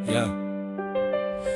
Yeah.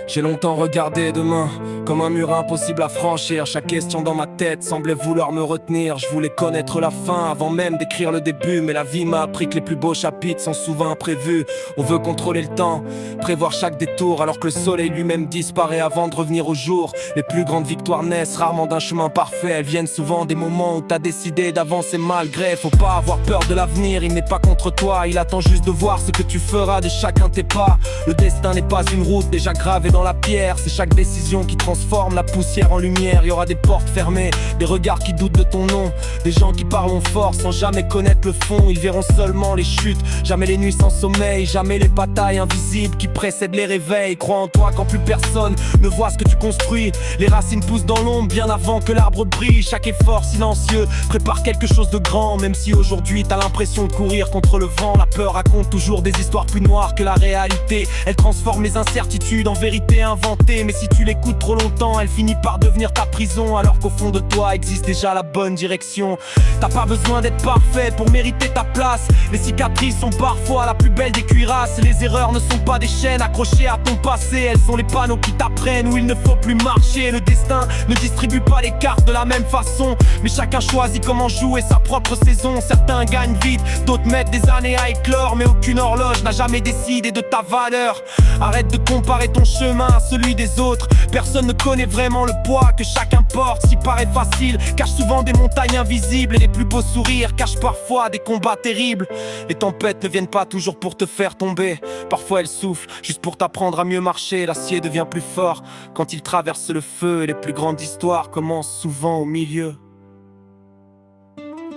J'ai longtemps regardé demain comme un mur impossible à franchir. Chaque question dans ma tête semblait vouloir me retenir. Je voulais connaître la fin avant même d'écrire le début. Mais la vie m'a appris que les plus beaux chapitres sont souvent imprévus. On veut contrôler le temps, prévoir chaque détour, alors que le soleil lui-même disparaît avant de revenir au jour. Les plus grandes victoires naissent rarement d'un chemin parfait. Elles viennent souvent des moments où t'as décidé d'avancer malgré. Faut pas avoir peur de l'avenir, il n'est pas contre toi. Il attend juste de voir ce que tu feras de chacun tes pas. Le destin n'est pas une route déjà gravée dans la pierre. C'est chaque décision qui transforme la poussière en lumière. Il y aura des portes fermées, des regards qui doutent de ton nom, des gens qui parlent fort sans jamais connaître le fond. Ils verront seulement les chutes, jamais les nuits sans sommeil, jamais les batailles invisibles qui précèdent les réveils. Crois en toi quand plus personne ne voit ce que tu construis. Les racines poussent dans l'ombre bien avant que l'arbre brille. Chaque effort silencieux prépare quelque chose de grand. Même si aujourd'hui t'as l'impression de courir contre le vent, la peur raconte toujours des histoires plus noires que la réalité. Elle transforme les incertitudes en vérité inventée. Mais si tu l'écoutes trop longtemps, elle finit par devenir ta prison, alors qu'au fond de toi existe déjà la bonne direction. T'as pas besoin d'être parfait pour mériter ta place. Les cicatrices sont parfois la plus belle des cuirasses. Les erreurs ne sont pas des chaînes accrochées à ton passé. Elles sont les panneaux qui t'apprennent où il ne faut plus marcher. Le destin ne distribue pas les cartes de la même façon, mais chacun choisit comment jouer sa propre saison. Certains gagnent vite, d'autres mettent des années à éclore. Mais aucune horloge n'a jamais décidé de ta valeur. Arrête de comparer ton chemin à celui des autres. Personne ne connaît vraiment le poids que chacun porte. Ce qui paraît facile cache souvent des montagnes invisibles. Et les plus beaux sourires cachent parfois des combats terribles. Les tempêtes ne viennent pas toujours pour te faire tomber. Parfois elles soufflent juste pour t'apprendre à mieux marcher. L'acier devient plus fort quand il traverse le feu. Et les plus grandes histoires commencent souvent au milieu.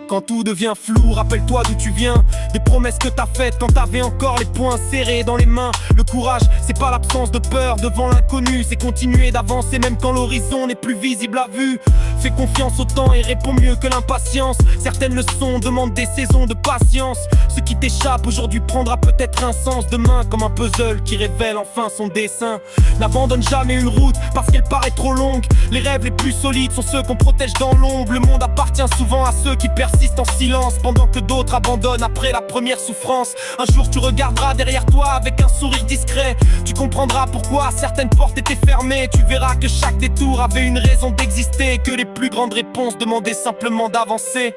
Quand tout devient flou, rappelle-toi d'où tu viens, des promesses que t'as faites quand t'avais encore les poings serrés dans les mains. Le courage, c'est pas l'absence de peur devant l'inconnu, c'est continuer d'avancer même quand l'horizon n'est plus visible à vue. Fais confiance au temps et réponds mieux que l'impatience. Certaines leçons demandent des saisons de patience. Ce qui t'échappe aujourd'hui prendra peut-être un sens demain, comme un puzzle qui révèle enfin son dessin. N'abandonne jamais une route parce qu'elle paraît trop longue. Les rêves les plus solides sont ceux qu'on protège dans l'ombre. Le monde appartient souvent à ceux qui persistent en silence, pendant que d'autres abandonnent après la première souffrance. Un jour tu regarderas derrière toi avec un sourire discret. Tu comprendras pourquoi certaines portes étaient fermées. Tu verras que chaque détour avait une raison d'exister, que les plus grandes réponses demandaient simplement d'avancer.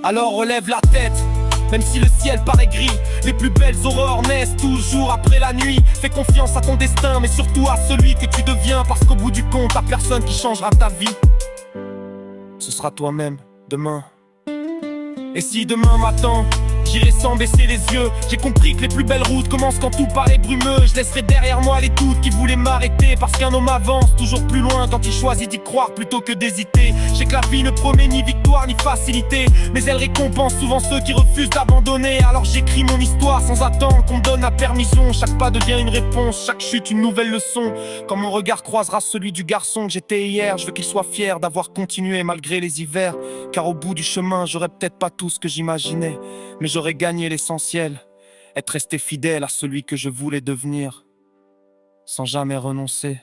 Alors relève la tête, même si le ciel paraît gris. Les plus belles aurores naissent toujours après la nuit. Fais confiance à ton destin, mais surtout à celui que tu deviens, parce qu'au bout du compte, t'as personne qui changera ta vie. Ce sera toi-même demain. Et si demain m'attend, j'irai sans baisser les yeux. J'ai compris que les plus belles routes commencent quand tout paraît brumeux. Je laisserai derrière moi les doutes qui voulaient m'arrêter, parce qu'un homme avance toujours plus loin quand il choisit d'y croire plutôt que d'hésiter. Je sais que la vie ne promet ni victoire ni facilité, mais elle récompense souvent ceux qui refusent d'abandonner. Alors j'écris mon histoire sans attendre qu'on me donne la permission. Chaque pas devient une réponse, chaque chute une nouvelle leçon. Quand mon regard croisera celui du garçon que j'étais hier, je veux qu'il soit fier d'avoir continué malgré les hivers. Car au bout du chemin, j'aurais peut-être pas tout ce que j'imaginais, mais j'aurais gagné l'essentiel, être resté fidèle à celui que je voulais devenir, sans jamais renoncer.